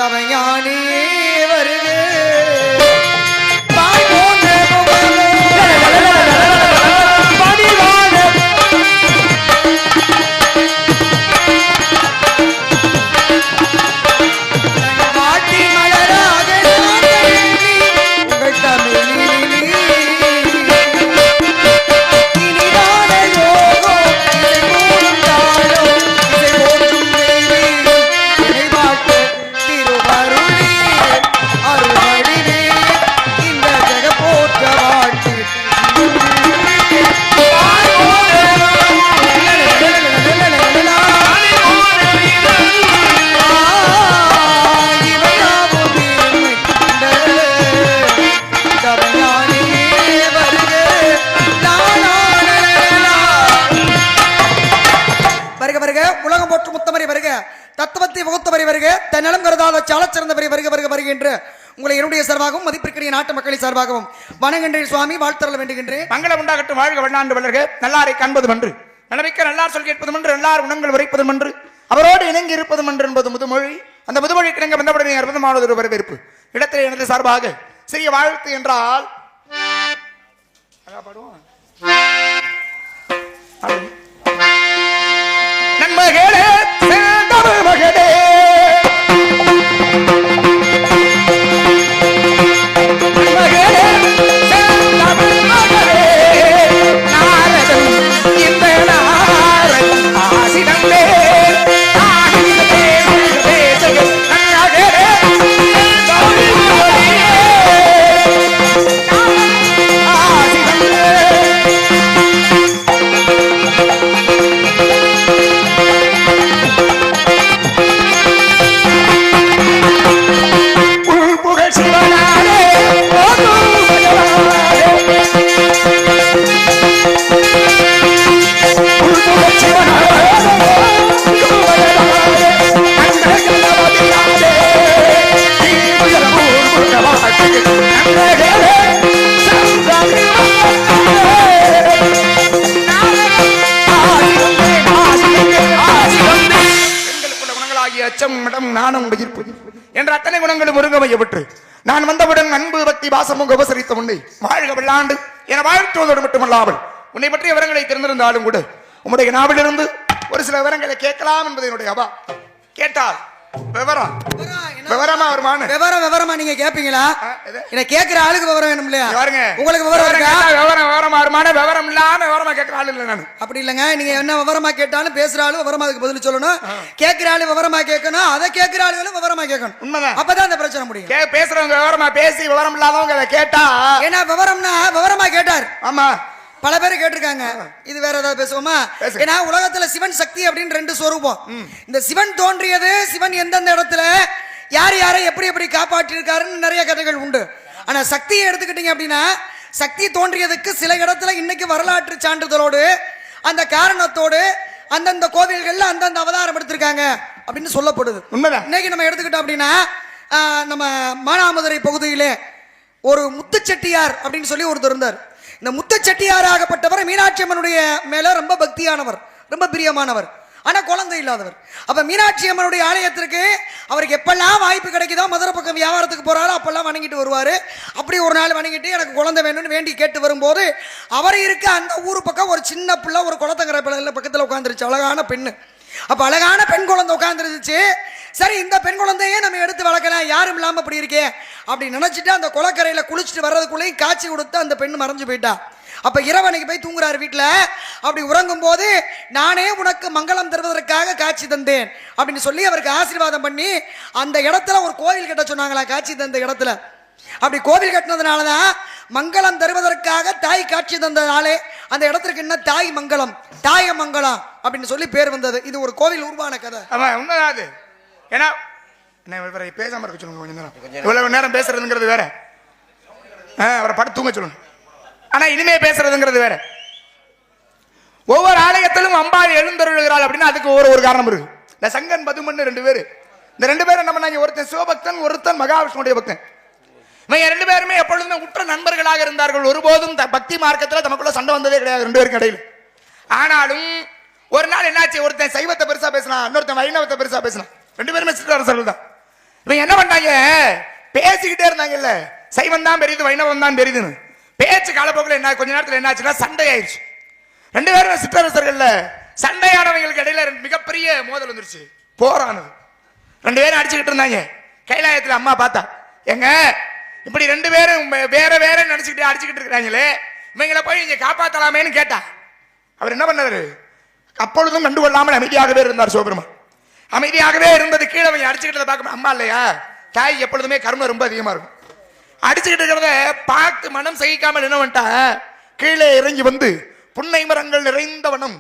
தவஞானி வருக உங்களை என்னுடைய சார்பாகவும் மதிப்பிற்குரிய நாட்டு மக்களின் சார்பாகவும் வணங்குகின்றேன் சுவாமி. வாழ்த்தரல வேண்டுகின்றேன். மங்களம் உண்டாகட்டும். வாழ்க வண்ணாண்டு வளர்க. நல்லாரை காண்பது மன்று, நலமிக்க நல்லார் சொல் கேட்பது மன்று, நல்லார் உணங்கள் உரைப்பது மன்று, அவரோடு இணங்கி இருப்பது மன்று என்பது முதுமொழி. அந்த முதுமொழி கிணங்க வந்தவுடனே அற்புதமானது ஒரு வரவேற்பு. இடத்திலே எனது சார்பாக சிறிய வாழ்த்து என்றால் நன்மகளே மகளே நானும் என்ற அத்தனை குணங்களும் ஒருங்கமையப்பட்டு நான் வந்தவுடன் அன்பு பக்தி பாசமும் உபசரித்த உன்னை வாழ்க வெள்ளாண்டு என வாழ்த்துவதோடு மட்டுமல்லாமல் உன்னை பற்றிய விவரங்களை தெரிந்திருந்தாலும் கூட உம்முடைய நாவிலிருந்து ஒரு சில விவரங்களை கேட்கலாம் என்பது என்னுடைய அவா. கேட்டால் விவரம் விவரமா வருமான விவரமா நீங்க கேப்பீங்களா? என்ன கேட்கிற ஆளுக்கு விவரம் வேணும் இல்லையா? உங்களுக்கு விவரம் விவரமா வருமான விவரம் இல்லாம விவரமா கேட்கிற ஆளு இல்லை நான். அப்படி இல்லைங்க. நீங்க என்ன விவரமா கேட்டாலும் பேசுற ஆளு விவரமா அதுக்கு பதில் சொல்லணும். கேட்கிற ஆளு விவரமா கேட்கணும். அதை கேட்கிற ஆளுகளும் விவரமா கேட்கணும். உண்மைதான். அப்பதான் அந்த பிரச்சனை முடியும். பேசுறவங்க விவரமா பேசி விவரம் இல்லாதவங்க அதை கேட்டா ஏன்னா விவரம்னா விவரமா கேட்டார். ஆமா பல பேர் கேட்டிருக்காங்க. இது வேற ஏதாவது பேசுவோமா? ஏன்னா உலகத்துல சிவன் சக்தி அப்படின்னு ரெண்டு சொரூபம். இந்த சிவன் தோன்றியது, சிவன் எந்தெந்த இடத்துல யார் யாரை எப்படி எப்படி காப்பாற்றி இருக்காருன்னு நிறைய கதைகள் உண்டு. ஆனா சக்தியை எடுத்துக்கிட்டீங்க அப்படின்னா சக்தி தோன்றியதுக்கு சில இடத்துல இன்னைக்கு வரலாற்று சான்றிதழோடு அந்த காரணத்தோடு அந்தந்த கோவில்கள்ல அந்தந்த அவதாரம் எடுத்திருக்காங்க அப்படின்னு சொல்லப்படுது. உண்மைதான். இன்னைக்கு நம்ம எடுத்துக்கிட்டோம் அப்படின்னா நம்ம மானாமதுரை பகுதியிலே ஒரு முத்துச்செட்டியார் அப்படின்னு சொல்லி ஒருத்தர் இருந்தார். இந்த முத்துச்செட்டியார் ஆகப்பட்டவர் மீனாட்சி அம்மனுடைய மேல ரொம்ப பக்தியானவர், ரொம்ப பிரியமானவர். ஆனா குழந்தை இல்லாதவர். அப்ப மீனாட்சி அம்மனுடைய ஆலயத்திற்கு அவருக்கு எப்பெல்லாம் வாய்ப்பு கிடைக்குதோ மதுரை பக்கம் வியாபாரத்துக்கு போறாரோ அப்பெல்லாம் வணங்கிட்டு வருவாரு. அப்படி ஒரு நாள் வணங்கிட்டு எனக்கு குழந்தை வேணும்னு வேண்டி கேட்டு வரும்போது அவர் இருக்க அந்த ஊர் பக்கம் ஒரு சின்ன பிள்ளை ஒரு குளத்தங்கரை பிள்ளை பக்கத்துல உட்காந்துருச்சு. அழகான பெண்ணு. அப்ப அழகான பெண் குழந்தை உட்காந்துருச்சு. சரி இந்த பெண் குழந்தையே நம்ம எடுத்து வளர்க்கலாம், யாரும் இல்லாம அப்படி இருக்கே அப்படி நினைச்சிட்டு அந்த குளக்கரையில குளிச்சுட்டு வர்றதுக்குள்ளேயும் காட்சி கொடுத்து அந்த பெண் மறைஞ்சு போயிட்டா. அப்ப இரவனைக்கு போய் தூங்குறாரு வீட்டுல. அப்படி உறங்கும் போது நானே உனக்கு மங்களம் தருவதற்காக காட்சி தந்தேன் அப்படின்னு சொல்லி அவருக்கு ஆசீர்வாதம் பண்ணி அந்த இடத்துல ஒரு கோவில் கட்ட சொன்னாங்களா. காட்சி தந்த இடத்துல அப்படி கோவில் கட்டினதுனாலதான் மங்களம் தருவதற்காக தாய் காட்சி தந்ததாலே அந்த இடத்துக்கு என்ன தாய் மங்களம், தாய மங்களம் அப்படின்னு சொல்லி பேர் வந்தது. இது ஒரு கோவில் உருவான கதை. உண்மைதான். ஏன்னா பேசாம இருக்க சொல்லுங்க. கொஞ்சம் நேரம் இவ்வளவு நேரம் பேசுறதுங்கிறது வேற, அவரை படுத்து தூங்க சொல்லணும். ஆனா இனிமே பேசுறதுங்கிறது வேற. ஒவ்வொரு ஆலயத்திலும் அம்பாள் எழுந்தருளுகிறாள் அப்படின்னா அதுக்கு ஒரு காரணம் இருக்கு. இந்த சங்கன் பதுமன் ரெண்டு பேரு, இந்த ரெண்டு பேரும் என்ன பண்ணாங்க? ஒருத்தன் சிவபக்தன், ஒருத்தன் மகாவிஷ்ணுடைய பக்தன். இவங்க ரெண்டு பேருமே எப்பொழுதுமே உற்ற நண்பர்களாக இருந்தார்கள். ஒருபோதும் பக்தி மார்க்கத்தில் தமக்குள்ள சண்டை வந்ததே கிடையாது ரெண்டு பேருக்கு இடையில. ஆனாலும் ஒரு நாள் என்னாச்சு, ஒருத்தன் சைவத்தை பெருசா பேசினான், இன்னொருத்தன் வைணவத்தை பெருசா பேசினான். ரெண்டு பேருமே சிற்றரசர்கள் தான். இவன் என்ன பண்ணாங்க, பேசிக்கிட்டே இருந்தாங்கல்ல, சைவம் தான் பெரியது வைணவம் தான் பெரியதுன்னு. பேச்சு காலப்போக்கில் என்ன, கொஞ்ச நேரத்தில் என்ன ஆச்சுன்னா சண்டை ஆயிடுச்சு. ரெண்டு பேரும் சிற்றரசர்கள்ல சண்டையானவங்களுக்கு இடையில மிகப்பெரிய மோதல் வந்துருச்சு, போரானது. ரெண்டு பேரும் அடிச்சுக்கிட்டு இருந்தாங்க. கைலாயத்தில் அம்மா பார்த்தா, எங்க இப்படி ரெண்டு பேரும் வேற வேற நினைச்சுக்கிட்டு அடிச்சுக்கிட்டு இருக்கிறாங்களே, இவங்களை போய் இங்க காப்பாத்தலாமேன்னு கேட்டா. அவர் என்ன பண்ணாரு, அப்பொழுதும் கண்டுகொள்ளாமல் அமைதியாகவே இருந்தார் சிவபெருமான். அமைதியாகவே இருந்தது. கீழே அவங்க அடிச்சுக்கிட்டதை பார்க்க, அம்மா இல்லையா, தாய் எப்பொழுதுமே கருணை ரொம்ப அதிகமா இருக்கும். அடிச்சுக்கிட்டு இருக்கிறத பார்த்து மனம் சகிக்காமல் என்ன பண்ணிட்டா, கீழே இறங்கி வந்து புன்னை மரங்கள் நிறைந்த வனம்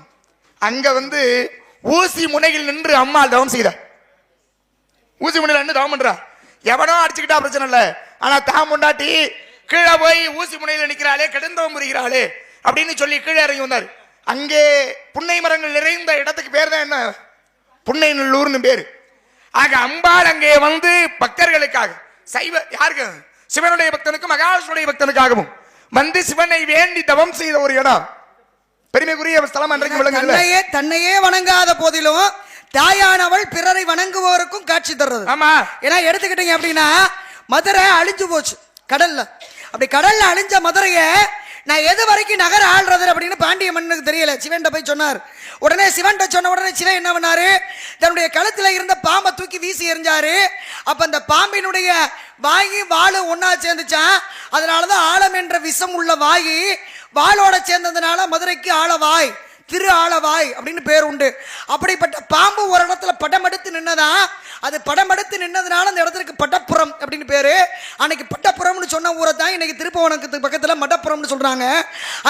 அங்க வந்து ஊசி முனையில் நின்று அம்மா தவம் செய்தார். ஊசி முனையில் நின்று தவம் பண்றா. எவனோ அடிச்சுக்கிட்டா பிரச்சனை இல்லை, ஆனா தான் முண்டாட்டி கீழே போய் ஊசி முனையில் நிற்கிறாளே, கெடுந்தவம் புரிகிறாளே அப்படின்னு சொல்லி கீழே இறங்கி வந்தார். அங்கே புன்னை மரங்கள் நிறைந்த இடத்துக்கு பேர் தான் என்ன, புன்னை நல்லூர்னு பேரு. ஆக அம்பாள் அங்கே வந்து பக்தர்களுக்காக, சைவ யாருக்கு, சிவனுடைய பக்தனுக்கும் மகாவிஷ்ணுடைய பக்தனுக்காகவும் வந்து சிவனை வேண்டி தவம் செய்த ஒரு இடம், பெருமைக்குரிய ஸ்தலம். அன்றைக்கு தன்னையே வணங்காத போதிலும் தாயானவள் பிறரை வணங்குவோருக்கும் காட்சி தர்றது. ஆமா, ஏன்னா எடுத்துக்கிட்டீங்க அப்படின்னா மதுரை அழிஞ்சு போச்சு கடல்ல. அப்படி கடல்ல அழிஞ்ச மதுரைய நான் எது வரைக்கும் நகர ஆள்றது அப்படின்னு பாண்டிய மன்னனுக்கு தெரியல. சிவன் போய் சொன்னார். உடனே சிவன் சொன்ன உடனே சிவன் என்ன பண்ணாரு, தன்னுடைய கழுத்துல இருந்த பாம்பை தூக்கி வீசி எறிஞ்சாரு. அப்ப அந்த பாம்பினுடைய வாயி வாழு ஒன்னா சேர்ந்துச்சான். அதனாலதான் ஆழம் என்ற விஷம் உள்ள வாயி வாளோட சேர்ந்ததுனால மதுரைக்கு ஆளவாய், திரு ஆளவாய் அப்படின்னு பேர் உண்டு. அப்படிப்பட்ட பாம்பு ஒரு இடத்துல படம் எடுத்து நின்னதான். அது படம் எடுத்து நின்னதுனால அந்த இடத்துக்கு பட்டப்புறம் அப்படின்னு பேரு. அன்னைக்கு பட்டப்புறம்னு சொன்ன ஊரை தான் இன்னைக்கு திருப்பவனத்துக்கு பக்கத்துல மடப்புறம்னு சொல்றாங்க.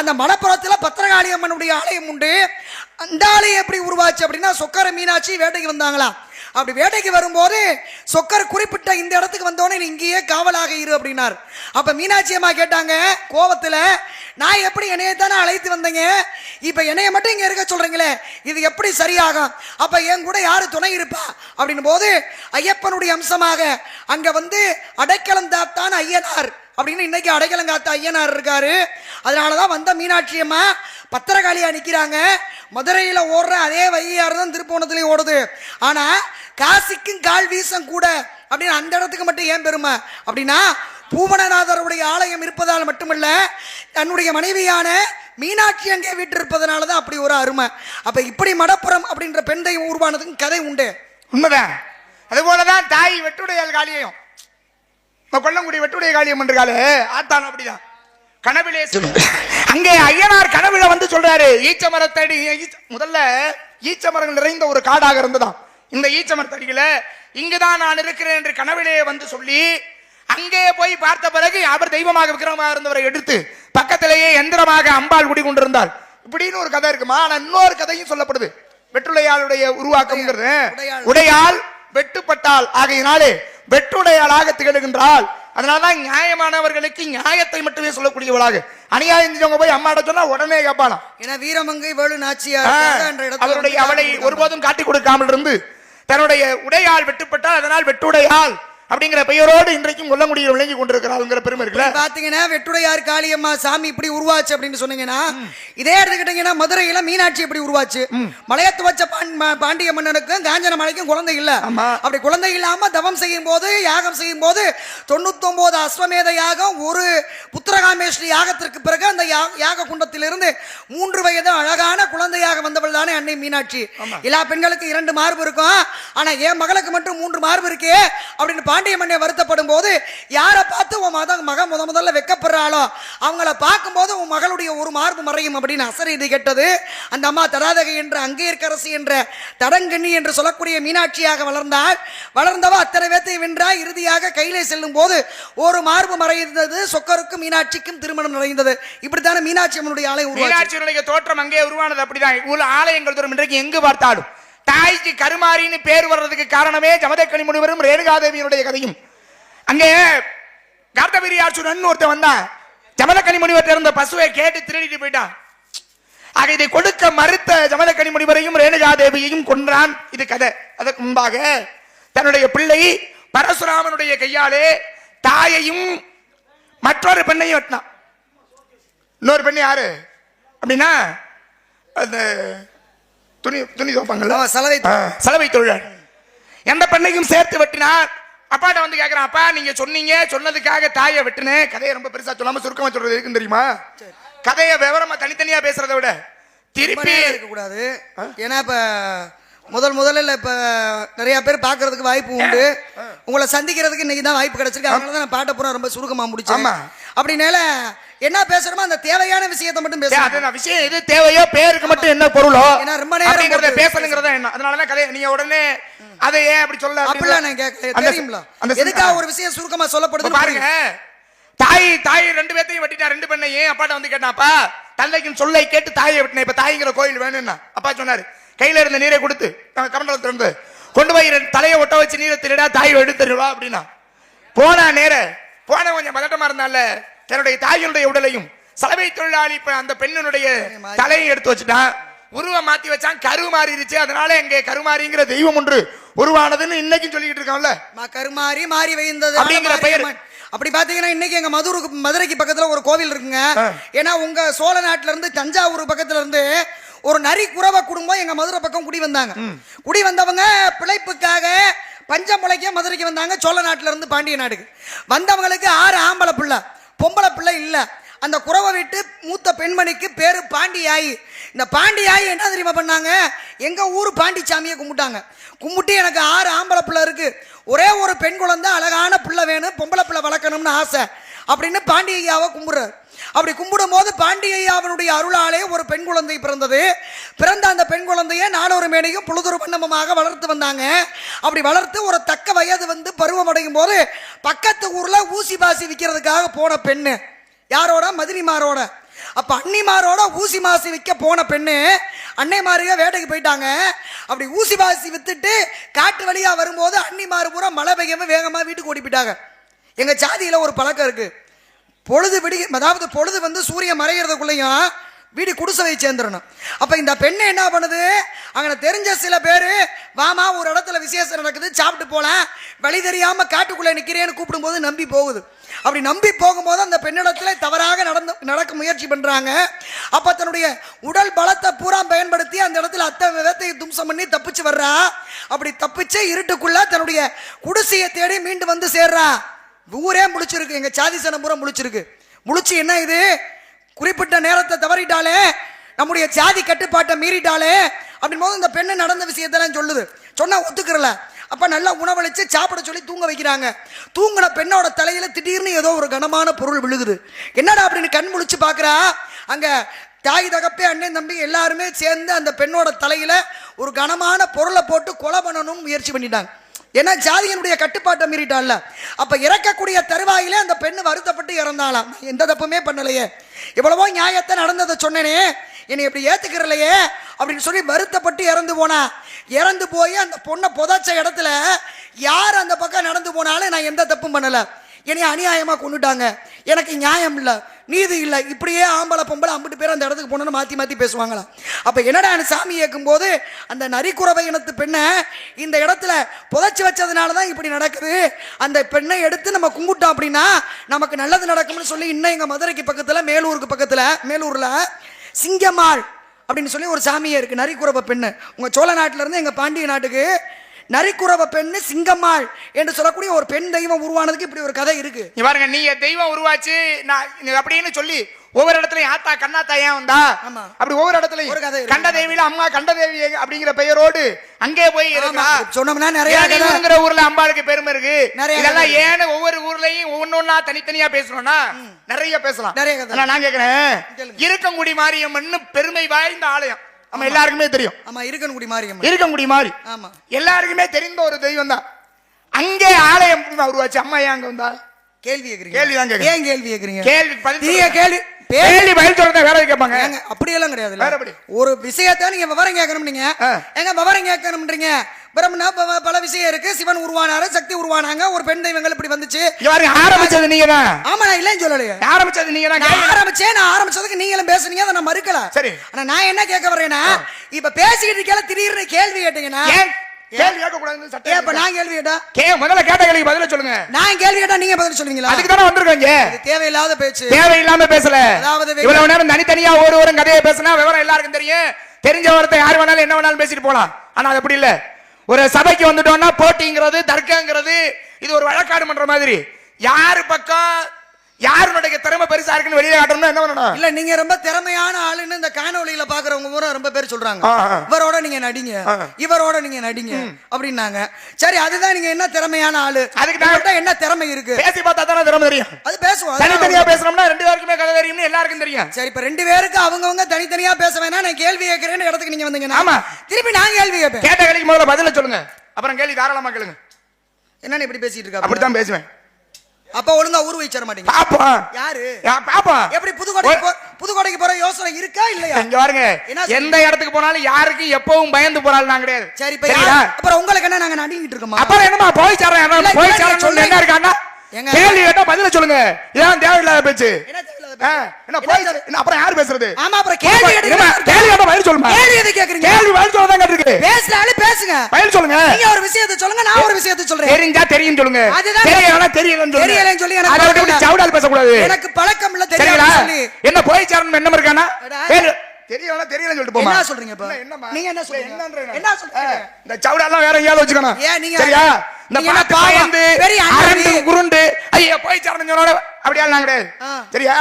அந்த மடப்புறத்துல பத்திரகாளி அம்மனுடைய ஆலயம் உண்டு. அந்த ஆலயம் எப்படி உருவாச்சு அப்படின்னா, சொக்கர மீனாட்சி வேட்டைக்கு வந்தாங்களாம். அப்படி வேட்டைக்கு வரும்போது சொக்கர் குறிப்பிட்ட இந்த இடத்துக்கு வந்தோடனே நீ இங்கேயே காவலாக இரு அப்படின்னார். அப்ப மீனாட்சி அம்மா கேட்டாங்க கோவத்துல, நான் எப்படி என்னைய தானே அழைத்து வந்தீங்க, இப்ப என்னைய மட்டும் இங்க இருக்க சொல்றீங்களே, இது எப்படி சரியாகும், அப்ப என் கூட யாரு துணை இருப்பா அப்படின்னு போது, ஐயப்பனுடைய அம்சமாக அங்க வந்து அடைக்கலம் தாத்தான் ஐயனார் அப்படின்னு இன்னைக்கு அடைக்கலம் காத்த ஐயனார் இருக்காரு. அதனாலதான் வந்த மீனாட்சி அம்மா பத்திரகாளியா நிக்கிறாங்க. மதுரையில ஓடுற அதே வையாறு தான் திருப்போணத்திலையும் ஓடுது. ஆனா காசிக்கும் கால் வீசம் கூட அப்படின்னு அந்த இடத்துக்கு மட்டும் ஏன் பெருமை அப்படின்னா, பூவனநாதருடைய ஆலயம் இருப்பதால் மட்டுமல்ல, தன்னுடைய மனைவியான மீனாட்சி அங்கே வீட்டு இருப்பதனாலதான் அப்படி ஒரு அருமை. அப்ப இப்படி மடப்புறம் அப்படின்ற பெண் தெய்வம் உருவானதுக்கு கதை உண்டு. உண்மைதான். அதுபோலதான் தாய் வெட்டுடையால் காளியையும், கொல்லங்குடி வெட்டுடைய காளியம் என்றாலே ஆத்தான் அப்படிதான். கனவிலே அங்கே ஐயனார் கனவில வந்து சொல்றாரு, ஈச்ச மரத்தடி, முதல்ல ஈச்ச மரங்கள் நிறைந்த ஒரு காடாக இருந்ததாம். இந்த ஈச்ச மரத்தடியில இங்குதான் நான் இருக்கிறேன் என்று கனவிலே வந்து சொல்லி, அங்கே போய் பார்த்த பிறகு அவர் தெய்வமாக விக்கிரமாக இருந்தவரை எடுத்து பக்கத்திலேயே எந்திரமாக அம்பாள் குடிகொண்டிருந்தாள். இப்படின்னு ஒரு கதை இருக்குமா. ஆனா இன்னொரு கதையும் சொல்லப்படுது. வெற்றுடையாளுடைய உருவாக்கம், உடையால் வெட்டுப்பட்டால் ஆகையினாலே வெற்றுடையாளாக திகழ்கின்றாள். அதனாலதான் நியாயமானவர்களுக்கு நியாயத்தை மட்டுமே சொல்லக்கூடியவளாக, அநியாயம் செஞ்சவங்க போய் அம்மாட்ட சொன்னா உடனே கேட்பாளாம். ஏன்னா வீரமங்கை வேலு நாச்சியார் அவருடைய அவளை ஒருபோதும் காட்டி கொடுக்காமல் இருந்து தன்னுடைய உடையால் வெட்டுப்பட்டால் அதனால் வெட்டுடையாள் அப்படிங்கிற பெயரோடு இன்றைக்கும் கொல்லங்குடியில் விளங்கி கொண்டிருக்கிறாருங்கிற பெருமை இருக்குல்ல. பாத்தீங்கன்னா வெட்டுடையார் காளியம்மா சாமி இப்படி உருவாச்சு அப்படின்னு சொன்னீங்கன்னா, இதே எடுத்துக்கிட்டீங்கன்னா மதுரையில மீனாட்சி எப்படி உருவாச்சு. மலையத்து வச்ச பாண்டிய மன்னனுக்கும் காஞ்சன மலைக்கும் குழந்தை இல்ல. அப்படி குழந்தை இல்லாம தவம் செய்யும் போது, யாகம் செய்யும் போது 99 அஸ்வமேத யாகம், ஒரு புத்திரகாமேஸ்வரி யாகத்திற்கு பிறகு அந்த யாக குண்டத்திலிருந்து 3 வயது அழகான குழந்தையாக வந்தவள் தானே அன்னை மீனாட்சி. எல்லா பெண்களுக்கு 2 மார்பு இருக்கும், ஆனா என் மகளுக்கு மட்டும் 3 மார்பு இருக்கே அப்படின்னு பாண்டிய மன்னன் வருத்தப்படும் போது, யாரை பார்த்து உன் மகன் முதல்ல வெக்கப்படுறாளோ அவங்கள பார்க்கும் போது உன் மகளுடைய ஒரு மார்பு மறையும் அப்படின்னு அசரீதி கேட்டது. அந்த அம்மா தடாதகை என்ற அங்கேற்கரசி என்ற தடங்கண்ணி என்று சொல்லக்கூடிய மீனாட்சியாக வளர்ந்தாள். வளர்ந்தவ அத்தனை பேத்தை வென்றாய். இறுதியாக கையிலே செல்லும் போது ஒரு மார்பு மறைந்தது. சொக்கருக்கும் மீனாட்சிக்கும் திருமணம் நிறைந்தது. இப்படித்தானே மீனாட்சி அம்மனுடைய ஆலயம், மீனாட்சியுடைய தோற்றம் அங்கே உருவானது. அப்படிதான் ஆலயங்கள் தோறும் இன்றைக்கு எங்கு பார்த்தாலும் தாய்க்கு கருமாரின்னு பேர் வர்றதுக்கு காரணமே ஜமதக்கனி முனிவரும் ரேணுகாதேவியினுடைய கதையும். அங்கே கார்த்தவீரியாசுரன் ஒருத்தன் வந்தான். ஜமதக்கனி முனிவர் இருந்த பசுவை கேட்டு திருடிட்டு போயிட்டான். ஆக இதை கொடுக்க மறுத்த ஜமதக்கனி முனிவரையும் ரேணுகாதேவியையும் கொன்றான். இது கதை. அதற்கு முன்பாக தன்னுடைய பிள்ளை பரசுராமனுடைய கையாலே தாயையும் மற்றொரு பெண்ணையும் வெட்டினான். இன்னொரு பெண்ணு யாரு அப்படின்னா, அந்த துணி துவைப்பாங்கல்ல, சலவை தொழிலாளி. எந்த பெண்ணையும் சேர்த்து வெட்டினார். அப்பாட்ட வந்து கேக்குறான், அப்பா நீங்க சொன்னீங்க, சொன்னதுக்காக தாயை வெட்டுனேன். கதையை ரொம்ப பெருசா சொல்லாம சுருக்கமா சொல்றது இருக்குன்னு தெரியுமா? கதையை விவரமா தனித்தனியா பேசுறதை விட திருப்பி இருக்க கூடாது. ஏன்னா இப்ப முதல்ல இப்ப நிறைய பேர் பாக்குறதுக்கு வாய்ப்பு உண்டு. உங்களை சந்திக்கிறதுக்கு இன்னைக்கு தான் வாய்ப்பு கிடைச்சிருக்கு. அதனாலதான் நான் பாட்ட பூரா ரொம்ப சுருக்கமா முடிச்சேன். அப்படினால என்ன பேசுறோமோ அந்த தேவையான விஷயத்தை மட்டும் பேசுறேன். விஷயம் எது தேவையோ பேருக்கு மட்டும் என்ன பொருளோ ஏன்னா ரொம்ப நேரம் பேசணுங்கிறத என்ன. அதனாலதான் கதையை நீங்க உடனே அதை ஏன் அப்படி சொல்ல அப்படிலாம் நான் கேட்கல. தெரியுங்களா எதுக்காக ஒரு விஷயம் சுருக்கமா சொல்லப்படுது பாருங்க. தாய் ரெண்டு பேர்த்தையும் வெட்டிட்டா, ரெண்டு பெண்ணையும். அப்பாட்ட வந்து கேட்டாப்பா, தந்தைக்கும் சொல்லை கேட்டு தாயை வெட்டினேன், இப்ப தாய்ங்கிற கோயில் வேணும்னா. அப்பா சொன்னாரு, கையில இருந்த நீரை கொடுத்து கமண்டலத்துல இருந்து கொண்டு போய் தலையை ஒட்ட வச்சு நீரை திருடா, தாய் எடுத்துருவா அப்படின்னா. போன கொஞ்சம் பதட்டமா இருந்தால தன்னுடைய தாயினுடைய உடலையும் சலவை தொழிலாளி அந்த பெண்ணினுடைய தலையை எடுத்து வச்சுட்டான். உருவம் மாத்தி வச்சான், கரு மாறிடுச்சு. அதனால எங்க கருமாரிங்கிற தெய்வம் ஒன்று உருவானதுன்னு இன்னைக்கும் சொல்லிட்டு இருக்கான்ல. கருமாரி மாறி வைந்தது அப்படிங்கிற பெயர். அப்படி பாத்தீங்கன்னா இன்னைக்கு எங்க மதுரைக்கு பக்கத்துல ஒரு கோவில் இருக்குங்க. ஏன்னா உங்க சோழ நாட்டுல இருந்து தஞ்சாவூர் பக்கத்துல இருந்து ஒரு நரி குறவ குடும்பம் எங்க மதுரை பக்கம் குடி வந்தாங்க. குடி வந்தவங்க பிழைப்புக்காக பஞ்சம் முளைக்க மதுரைக்கு வந்தாங்க. சோழ நாட்டுல இருந்து பாண்டிய நாடுக்கு வந்தவங்களுக்கு 6 ஆம்பளை பிள்ளை, பொம்பளை பிள்ளை இல்ல. அந்த குறவை விட்டு மூத்த பெண்மணிக்கு பேரு பாண்டியாயி. இந்த பாண்டியாயி என்ன தெரியுமா பண்ணாங்க, எங்க ஊர் பாண்டிச்சாமியை கும்பிட்டாங்க. கும்பிட்டு எனக்கு 6 ஆம்பளை பிள்ளை இருக்கு, ஒரே ஒரு பெண் குழந்தை அழகான பிள்ளை வேணும், பொம்பளை பிள்ளை வளர்க்கணும்னு ஆசை அப்படின்னு பாண்டியையாவை கும்பிடுறாரு. அப்படி கும்பிடும் போது பாண்டியையாவனுடைய அருளாலே ஒரு பெண் குழந்தை பிறந்தது. பிறந்த அந்த பெண் குழந்தைய நாளொரு மேடையும் பொழுதொரு வண்ணமாக வளர்த்து வந்தாங்க. அப்படி வளர்த்து ஒரு தக்க வயது வந்து பருவம் அடையும் போது பக்கத்து ஊர்ல ஊசி பாசி விற்கிறதுக்காக போன பெண்ணு யாரோட, மதினிமாரோட. அப்ப அன்னிமாரோட ஊசி மாசி விற்க போன பெண்ணு அன்னைமாருக வேட்டைக்கு போயிட்டாங்க. அப்படி ஊசி பாசி வித்துட்டு காட்டு வழியா வரும்போது அன்னிமாரு பூரா மழை பெய்யாம வேகமா வீட்டுக்கு ஓடி போயிட்டாங்க. எங்க சாதியில ஒரு பழக்கம் இருக்கு, பொழுது அதாவது பொழுது வந்து சூரியன் மறைகிறதுக்குள்ளேயும் வீடு குடிசை சேர்ந்துடணும். அப்ப இந்த பெண்ணு என்ன பண்ணுது, அங்க தெரிஞ்ச சில பேரு வாமா ஒரு இடத்துல விசேஷம் நடக்குது சாப்பிட்டு போலாம், வழி தெரியாம காட்டுக்குள்ள நிக்கிறேன்னு கூப்பிடும் போது நம்பி போகுது. அப்படி நம்பி போகும்போது அந்த பெண்ணிடத்துல தவறாக நடக்க முயற்சி பண்றாங்க. அப்ப தன்னுடைய உடல் பலத்தை பூரா பயன்படுத்தி அந்த இடத்துல அத்தனை விதத்தை தும்சம் பண்ணி தப்பிச்சு வர்றா. அப்படி தப்பிச்சு இருட்டுக்குள்ள தன்னுடைய குடிசையை தேடி மீண்டு வந்து சேர்றா. ஊரே முழிச்சிருக்கு, எங்க சாதி சனம் பூரா முழிச்சிருக்கு. முழிச்சு என்ன இது, குறிப்பிட்ட நேரத்தை தவறிட்டாலே, நம்முடைய சாதி கட்டுப்பாட்டை மீறிட்டாலே அப்படின் போது இந்த பெண்ணு நடந்த விஷயத்தெல்லாம் சொல்லுது. சொன்னா ஒத்துக்கிறல. அப்ப நல்லா உணவளிச்சு சாப்பிட சொல்லி தூங்க வைக்கிறாங்க. தூங்கின பெண்ணோட தலையில திடீர்னு ஏதோ ஒரு கனமான பொருள் விழுகுது. என்னடா அப்படின்னு கண் முழிச்சு பாக்குறா, அங்க தாய் தகப்பே அண்ணன் தம்பி எல்லாருமே சேர்ந்து அந்த பெண்ணோட தலையில ஒரு கனமான பொருளை போட்டு கொலை பண்ணணும்னு முயற்சி பண்ணிட்டாங்க. ஏன்னா ஜாதியினுடைய கட்டுப்பாட்டை மீறிட்டால. அப்ப இறக்கக்கூடிய தருவாயிலே அந்த பெண்ணு வருத்தப்பட்டு இறந்தாலாம். எந்த தப்புமே பண்ணலையே, இவ்வளவோ நியாயத்தை நடந்ததை சொன்னேனே, என்னை எப்படி ஏத்துக்கிறலையே அப்படின்னு சொல்லி வருத்தப்பட்டு இறந்து போனா. இறந்து போய் அந்த பொண்ணை புதைச்ச இடத்துல யார் அந்த பக்கம் நடந்து போனாலும் நான் எந்த தப்பும் பண்ணல, என்னை அநியாயமா கொண்டுட்டாங்க, எனக்கு நியாயம் இல்லை, நீதி இல்லை, இப்படியே ஆம்பளை பொம்பளை அம்பிட்டு பேர் அந்த இடத்துக்கு போனோன்னு மாற்றி மாற்றி பேசுவாங்களா. அப்போ என்னடா சாமி ஏற்கும் போது அந்த நரிக்குறவை இனத்து பெண்ணை இந்த இடத்துல புதைச்சி வச்சதுனால தான் இப்படி நடக்குது. அந்த பெண்ணை எடுத்து நம்ம கும்பிட்டோம் அப்படின்னா நமக்கு நல்லது நடக்கும்னு சொல்லி இன்னும் எங்கள் மதுரைக்கு பக்கத்தில் மேலூருக்கு பக்கத்தில் மேலூரில் சிங்கம்மாள் அப்படின்னு சொல்லி ஒரு சாமியே இருக்கு, நரிக்குறவை பெண்ணு. உங்கள் சோழ நாட்டிலேருந்து எங்கள் பாண்டிய நாட்டுக்கு நரிக்குறவ பெண்ணு சிங்கம்மாள் என்று சொல்லக்கூடிய ஒரு பெண் தெய்வம் உருவானதுக்கு இப்படி ஒரு கதை இருக்கு. பாருங்க, நீங்க தெய்வம் உருவாச்சு அப்படின்னு சொல்லி ஒவ்வொரு இடத்துலயும் ஆத்தா கண்ணாத்தா ஏன் வந்தா, அப்படி ஒவ்வொரு இடத்துலயும் கண்ட தேவியில அம்மா கண்ட தேவி அப்படிங்கிற பெயரோடு அங்கே போய் சொன்னோம்னா நிறைய ஊர்ல அம்பாளுக்கு பெருமை இருக்கு. இதெல்லாம் ஏன்னு ஒவ்வொரு ஊர்லயும் ஒன்னொன்னா தனித்தனியா பேசணும்னா நிறைய பேசலாம். நான் கேக்குறேன், இருக்கங்குடி மாரியம்மன் பெருமை வாய்ந்த ஆலயம் நம்ம எல்லாருக்குமே தெரியும். ஆமா, இருக்கன்குடி மாரியம்மன், இருக்கன்குடி மாரி ஆமா எல்லாருக்குமே தெரிந்த ஒரு தெய்வம் தான். அங்கே ஆலயம் உருவாச்சு. அம்மா ஏன் அங்க வந்தா? கேள்வி கேக்குறீங்க. கேள்வி தான் கேக்குறீங்க. ஏன் கேள்வி கேக்குறீங்க? கேள்வி கேள்வி பதில் சொல்றத வேற கேட்பாங்க. அப்படி எல்லாம் கிடையாது. ஒரு விஷயத்தை நீங்க விவரம் கேட்கணும். நீங்க எங்க விவரம் கேட்கணும்ன்றீங்க. பிரம்மனா பல விஷயம் இருக்கு. சிவன் உருவானாரு, சக்தி உருவானாங்க, ஒரு பெண் தெய்வங்கள் இப்படி வந்துச்சு. ஆரம்பிச்சது நீங்க தான். ஆமா, நான் இல்லன்னு சொல்லலையே. ஆரம்பிச்சது நீங்க தான். நான் ஆரம்பிச்சதுக்கு நீங்களும் பேசுனீங்க, அதை நான் மறுக்கல. சரி, ஆனா நான் என்ன கேட்க வரேன்னா, இப்ப பேசிக்கிட்டு இருக்கல திடீர்னு கேள்வி கேட்டீங்கன்னா கேள்வி கேட்க கூடாதுன்னு சட்டம். இப்ப நான் கேள்வி கேட்டா முதல்ல கேட்ட கேள்விக்கு பதில சொல்லுங்க. நான் கேள்வி கேட்டா நீங்க பதில் சொல்லுவீங்களா? அதுக்கு தானே வந்திருக்கீங்க. தேவையில்லாத பேச்சு. தேவையில்லாம பேசல. அதாவது இவ்வளவு நேரம் தனித்தனியா ஒரு கதையை பேசினா விவரம் எல்லாருக்கும் தெரியும். தெரிஞ்ச வார்த்தை யார் வேணாலும் என்ன வேணாலும் பேசிட்டு போலாம். ஆனா அது அப்படி இல்ல. ஒரு சபைக்கு வந்துட்டோம்னா போட்டிங்கிறது, தர்க்கங்கிறது, இது ஒரு வழக்காடு பண்ற மாதிரி. யாரு பக்கம் யாருடைய திறமை பெருசா இருக்குன்னு வெளியே காட்டணும்னா என்ன பண்ணணும்? இல்ல நீங்க ரொம்ப திறமையான ஆளுன்னு இந்த காணொளியில பாக்குறவங்க பூரா ரொம்ப பேர் சொல்றாங்க. இவரோட நீங்க நடிங்க, இவரோட நீங்க நடிங்க அப்படின்னாங்க. சரி, அதுதான் நீங்க என்ன திறமையான ஆளு, அதுக்கு நான் என்ன திறமை இருக்கு? பேசி பார்த்தா தானே திறமை தெரியும். அது பேசுவோம். தனித்தனியா பேசணும்னா ரெண்டு பேருக்குமே கதை தெரியும்னு எல்லாருக்கும் தெரியும். சரி, இப்ப ரெண்டு பேருக்கு அவங்கவங்க தனித்தனியா பேச வேணா, நான் கேள்வி கேட்கிறேன்னு இடத்துக்கு நீங்க வந்தீங்க. ஆமா, திருப்பி நான் கேள்வி கேட்பேன். கேட்ட கேள்விக்கு முதல்ல பதில சொல்லுங்க, அப்புறம் கேள்வி தாராளமா கேளுங்க. என்னன்னு இப்படி பேசிட்டு இருக்கா? அப்படித்தான் பேசுவேன். அப்ப ஒழுங்கா ஊர் வச்சிட மாட்டீங்க. பாப்பா யாரு பாப்பா எப்படி புதுக்கோட்டைக்கு போற யோசனை இருக்கா இல்லையா? இங்க பாருங்க, எந்த இடத்துக்கு போனாலும் யாருக்கும் எப்பவும் பயந்து போறாள் நான் கிடையாது. சரி, அப்புறம் உங்களுக்கு என்ன, நாங்க நடிக்கிட்டு இருக்கோமா? அப்புறம் என்னமா போய் சாரேன் சொல்லு, என்ன இருக்காங்க கேள்வி கேட்டா பதில சொல்லுங்க. இதான் தேவையில்லாத பேச்சு. அப்புறம் யாரு பேசுறது? ஆமா, அப்புறம் கேள்வி கேட்டா பதில் சொல்லுமா? கேள்வி எதை கேக்குறீங்க? கேள்வி பதில் சொல்லதான் கேட்டிருக்கு. பேசுறாலே பேசுங்க, பதில் சொல்லுங்க. நீங்க ஒரு விஷயத்தை சொல்லுங்க, நான் ஒரு விஷயத்தை சொல்றேன். தெரிஞ்சா தெரியும் சொல்லுங்க, தெரியலன்னு சொல்லி எனக்கு சவுடால் பேசக்கூடாது. எனக்கு பழக்கம் இல்ல, தெரியல சொல்லி என்ன போய் சாரணும் என்ன இருக்கானா? தெரியல சொல்லிட்டு போமா. என்ன சொல்றீங்க இப்ப? நீங்க என்ன சொல்றீங்க? என்ன சொல்றீங்க? இந்த சவுடாலாம் வேற எங்கயாவது வச்சுக்கணும். நீங்க சரியா? இந்த பாத்து பயந்து அரண்டு குருண்டு ஐயா போய் சாரணும் சொன்னோட அப்படியே நான் கிடையாது. சரியா?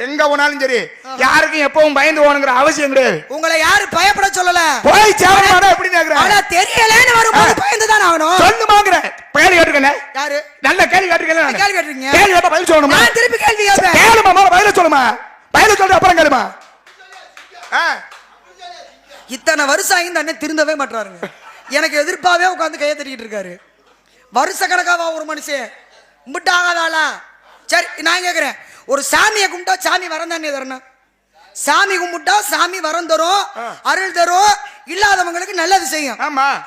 எங்க போனாலும் சரி யாருக்கும் எப்பவும் பயந்து போகணுங்கிற அவசியம் கிடையாது. உங்களை யாரு பயப்பட சொல்லல. போய் சாரணும் எப்படி கேக்குறேன்? ஆனா தெரியலன்னு வரும்போது பயந்து தான் ஆகணும். சொல்லுமாங்கற கேள்வி கேட்டுக்கனே. யாரு நல்ல கேள்வி கேட்டுக்கனே. கேள்வி கேட்றீங்க, கேள்வி கேட்டா பதில் சொல்லணும். நான் திருப்பி கேள்வி கேட்பேன். கேளுமா, முதல்ல பதில சொல்லுமா. பதில சொல்ற அப்புறம் கேளுமா. இத்தனை வருஷம் இந்த அண்ணன் திருந்தவே மாட்டாருங்க. எனக்கு எதிர்ப்பாவே உட்காந்து கையை தட்டிட்டு இருக்காரு. வருஷ கணக்காவா ஒரு மனுஷன் முட்டாகாதாளா? சரி, நான் கேட்கிறேன், ஒரு சாமியை கும்பிட்டா சாமி வரம் தானே தரணும்? சாமி கும்பிட்டா சாமி வரம் தரும், அருள் தரும், இல்லாதவங்களுக்கு நல்லது செய்யும்.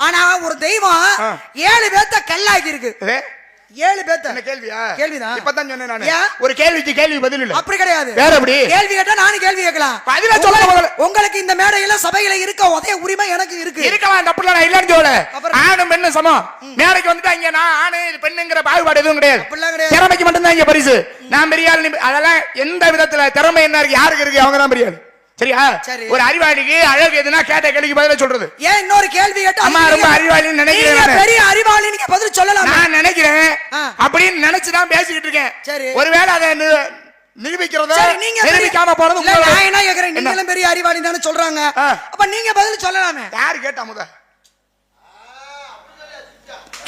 ஆனா ஒரு தெய்வம் 7 பேர்த்த கல்லாக்கி இருக்கு. 7 பேர்த்த. என்ன கேள்வியா? கேள்விதான். இப்பதான் சொன்னேன் நானு. ஒரு கேள்விக்கு கேள்வி பதில் இல்ல. அப்படி கிடையாது. வேற எப்படி? கேள்வி கேட்டா நானும் கேள்வி கேட்கலாம். பதில சொல்லுங்க. உங்களுக்கு இந்த மேடையில சபையில இருக்க ஒரே உரிமை எனக்கு இருக்கு. இருக்கலாம், தப்புல நான் இல்லன்னு சொல்ல. ஆணும் பெண்ணும் சமம். மேடைக்கு வந்துட்டா இங்க நான் ஆணு பெண்ணுங்கிற பாகுபாடு எதுவும் கிடையாது. திறமைக்கு மட்டும் தான் இங்க பரிசு. நான் பெரிய ஆள், அதெல்லாம் எந்த விதத்துல திறமை என்ன இருக்கு யாருக்கு இருக்கு அவங்க தான் பெரிய ஆள். சரியா? ஒரு அறிவாளிக்கு அழகு எதுனா கேட்ட கேள்விக்கு பதில சொல்றது. ஏன் இன்னொரு கேள்வி கேட்டா அம்மா ரொம்ப அறிவாளின்னு நினைக்கிறேன். பெரிய அறிவாளி நீங்க பதில் சொல்லலாம் நான் நினைக்கிறேன். அப்படின்னு நினைச்சு தான் பேசிக்கிட்டு இருக்கேன். சரி, ஒருவேளை அதை நிரூபிக்கிறதோ நிரூபிக்காம போறது நான் என்ன கேக்குறேன்? நீங்களும் பெரிய அறிவாளி தானே சொல்றாங்க, அப்ப நீங்க பதில் சொல்லலாமே. யாரு கேட்டா? முத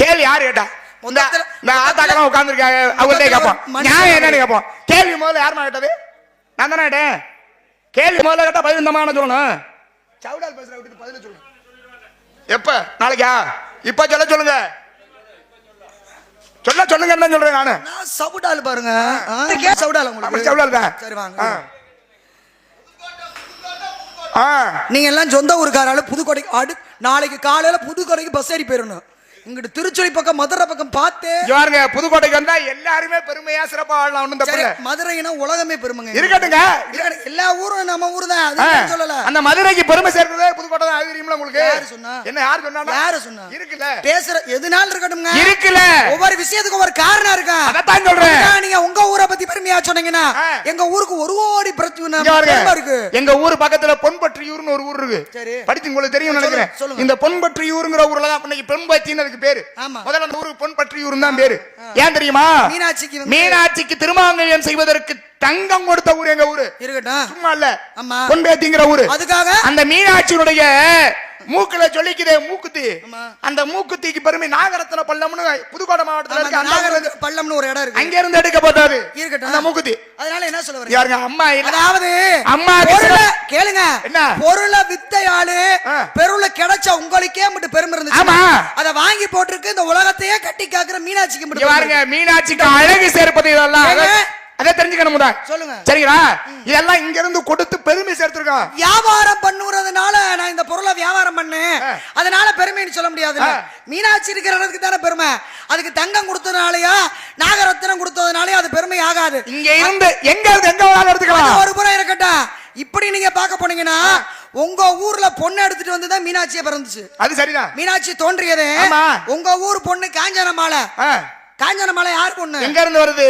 கேள்வி யாரு கேட்டா? இந்த ஆத்தாக்கெல்லாம் உட்கார்ந்துருக்காங்க, அவங்கள்ட்ட கேட்போம். நியாயம் என்னன்னு கேட்போம். கேள்வி முதல்ல யாருமா கேட்டது? நான் தானே கேட்டேன். கேள்வி முதல்ல கேட்டா பதில் இந்தமான சொல்லணும். சவுடால் பேசுற விட்டு பதில சொல்லுங்க. எப்ப? நாளைக்கா? இப்ப சொல்லுங்க. சொல்லுங்க என்ன சொல்றேன் நானு. நான் சவுடால் பாருங்க. சவுடால் உங்களுக்கு சவுடால் தான். சரி வாங்க. நீங்க எல்லாம் சொந்த ஊருக்காரால புதுக்கோட்டைக்கு நாளைக்கு காலையில புதுக்கோட்டைக்கு பஸ் ஏறி போயிடணும். இங்கிட்டு திருச்சுழி பக்கம் மதுரை பக்கம் பார்த்து யாருங்க புதுக்கோட்டைக்கு வந்தா எல்லாருமே பெருமையா சிறப்பா வாழலாம். ஒண்ணும் தப்பு இல்ல. மதுரைனா உலகமே பெருமைங்க. இருக்கட்டுங்க, எல்லா ஊரும் நம்ம ஊர் தான். அது சொல்லல. அந்த மதுரைக்கு பெருமை சேர்க்கிறது புதுக்கோட்டை தான். அது தெரியுமா உங்களுக்கு? யாரு சொன்னா? என்ன யார் சொன்னா? யாரு சொன்னா? இருக்குல பேசுற எதுனால இருக்கட்டும்ங்க. இருக்குல ஒவ்வொரு விஷயத்துக்கு ஒரு காரணம் இருக்கு. அதான் சொல்றேன். நீங்க உங்க ஊரை பத்தி பெருமையா சொன்னீங்கன்னா எங்க ஊருக்கு ஒரு கோடி பிரச்சனை இருக்கு. எங்க ஊர் பக்கத்துல பொன்பற்றியூர்னு ஒரு ஊர் இருக்கு. சரி, படிச்சு உங்களுக்கு தெரியும் நினைக்கிறேன். இந்த பொன்பற்றியூர்ங்கிற ஊர்ல தான் இன்னைக்கு பெண்பாச்சின்னு பேரு. முதல்ல அந்த ஊருக்கு பொன்பற்றியூர் தான் பேரு. ஏன் தெரியுமா? மீனாட்சிக்கு திருமாங்கல்யம் செய்வதற்கு தங்கம் கொடுத்த ஊர் எங்க ஊரு. இருக்கட்டும், சும்மா இல்ல, பொன்பேத்திங்கிற ஊரு. அதுக்காக அந்த மீனாட்சியுடைய மூக்குல சொல்லிக்குதே மூக்குத்தி, அந்த மூக்குத்திக்கு பெருமை நாகரத்ன பள்ளம்னு புதுக்கோட்டை மாவட்டத்துல இருக்கு. நாகரத்ன பள்ளம்னு ஒரு இடம் இருக்கு, அங்க இருந்து எடுக்கப்பட்டது. இருக்கட்டும், அந்த மூக்குத்தி. அதனால என்ன சொல்ல வரீங்க? யாருங்க அம்மா? அதாவது அம்மா கேளுங்க, என்ன பொருளை வித்தையாளு பெருள கிடைச்ச உங்களுக்கே மட்டும் பெருமை இருந்துச்சு. ஆமா, அத வாங்கி போட்டுருக்கு இந்த உலகத்தையே கட்டி காக்குற மீனாட்சிக்கு மட்டும் பாருங்க. மீனாட்சிக்கு அழகு சேர்ப்பது இதெல்லாம் அதை தெரிஞ்சுக்கணும். சொல்லுங்க. சரிங்களா? இதெல்லாம் இங்க இருந்து கொடுத்து பெருமை சேர்த்திருக்கோம். வியாபாரம் பண்ணுறதுனால நான் இந்த பொருளை வியாபாரம் பண்ணேன், அதனால பெருமைன்னு சொல்ல முடியாது. மீனாட்சி இருக்கிறதுக்கு தானே பெருமை. அதுக்கு தங்கம் கொடுத்ததுனாலயா நாகரத்னம் கொடுத்ததுனாலயா அது பெருமை ஆகாது. இங்க இருந்து எங்க எடுத்துக்கலாம். ஒரு புறம் இருக்கட்டும். இப்படி நீங்க பார்க்க போனீங்கன்னா உங்க ஊர்ல பொண்ணு எடுத்துட்டு வந்துதான் மீனாட்சியை பிறந்துச்சு. அது சரிதான். மீனாட்சி தோன்றியது உங்க ஊர் பொண்ணு காஞ்சனமாலை. காஞ்சனமாலை யார் பொண்ணு? எங்க இருந்து வருது?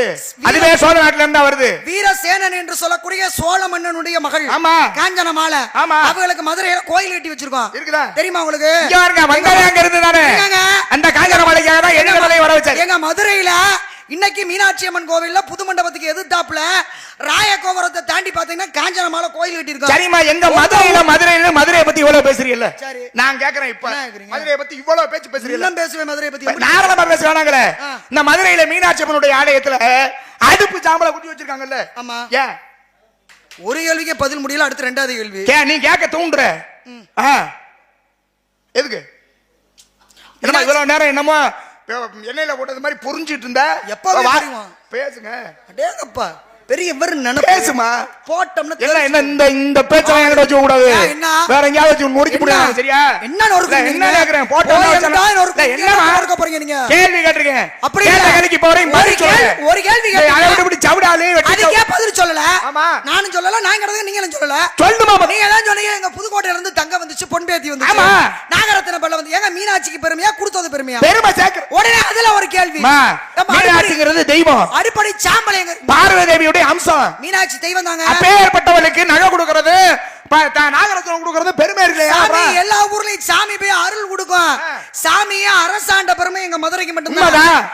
அதுவே சோழ நாட்டுல இருந்தா வருது. வீரசேனன் என்று சொல்லக்கூடிய சோழ மன்னனுடைய மகள். ஆமா. காஞ்சனமாலை. ஆமா. அவங்களுக்கு மதுரையில கோயில் கட்டி வச்சிருக்கோம். இருக்குதா? தெரியுமா உங்களுக்கு? இங்க பாருங்க, வந்தாலே அங்க இருந்து தானே. அந்த காஞ்சனமாலைக்காக தான் எதிர்மலை வர வச்சாரு. எங்க மதுரையில இன்னைக்கு மீனாட்சி அம்மன் கோவில்ல புது மண்டபத்துக்கு எதிர்த்தாப்புல ராயகோபுரத்தை தாண்டி பாத்தீங்கன்னா காஞ்சனமாலை கோயில் கட்டி இருக்கோம். சரிமா, எங்க மதுரையை பத்தி இவ்வளவு பேசுறீல்ல? சரி. நான் கேக்குறேன், இப்ப மதுரையை பத்தி இவ்வளவு பேச்சு பேசுறீல்ல? நான் பேசுவேன் மதுரையை பத்தி. நாரதமா பேச வேணாங்களே. இந்த மதுரையில மீனாட்சி அம்மனுடைய ஆலயத்துல அடுப்பு சாம்பல குட்டி வச்சிருக்காங்கல்ல? ஆமா. ஏன் ஒரு கேள்விக்கு பதில் முடியல, அடுத்து ரெண்டாவது கேள்வி. நீ கேட்க தூண்டுற எதுக்கு? என்னமா இவ்வளவு நேரம் என்னமோ எண்ணெயில போட்டது மாதிரி புரிஞ்சிட்டு இருந்த? எப்ப பேசுங்க. அடேங்கப்பா, பெரிய பேசுமா. போட்டோம்னா என்ன இந்த பேச்சை என்கிட்ட வச்சு கூடாது. வேற எங்கயாவது வச்சு நொறுக்கி போடுங்க. சரியா? என்ன நொறுக்கு? என்ன கேக்குறேன்? போட்டோம்னா என்னமா நொறுக்க போறீங்க நீங்க? கேள்வி கேட்டிருக்கேன். அப்படி கேள்விக்கு போறேன், பதில் சொல்லுங்க. ஒரு கேள்வி கேட்டீங்க, அதை விட்டு இப்படி சவுடாலே அதுக்கே பதில் சொல்லல. ஆமா. நானும் சொல்லல, நான் கிடந்து நீங்களும் சொல்லல. சொல்லுமா. நீங்க தான் சொன்னீங்க எங்க புதுக்கோட்டையில இருந்து தங்க வந்துச்சு, பொன் பேத்தி வந்துச்சு. ஆமா. நாகரத்தின பல்ல வந்து ஏங்க மீனாட்சிக்கு பெருமையா கொடுத்தது பெருமையா? பெருமை சேர்க்க. உடனே அதுல ஒரு கேள்வி. மீனாட்சிங்கிறது தெய்வம். அடிப்படை சாம்பலைங்க பார்வதி தேவியுடைய அம்சம். மீனாட்சி தெய்வம் தாங்க. அப்பேற்பட்டவளுக்கு நகை கொடுக்கிறது, நாகரத்னம் கொடுக்கிறது பெருமை இருக்கு. எல்லா ஊர்லயும் சாமி போய் அருள் கொடுக்கும். சாமியே அரசாண்ட பெருமை எங்க மதுரைக்கு மட்டும்தான்.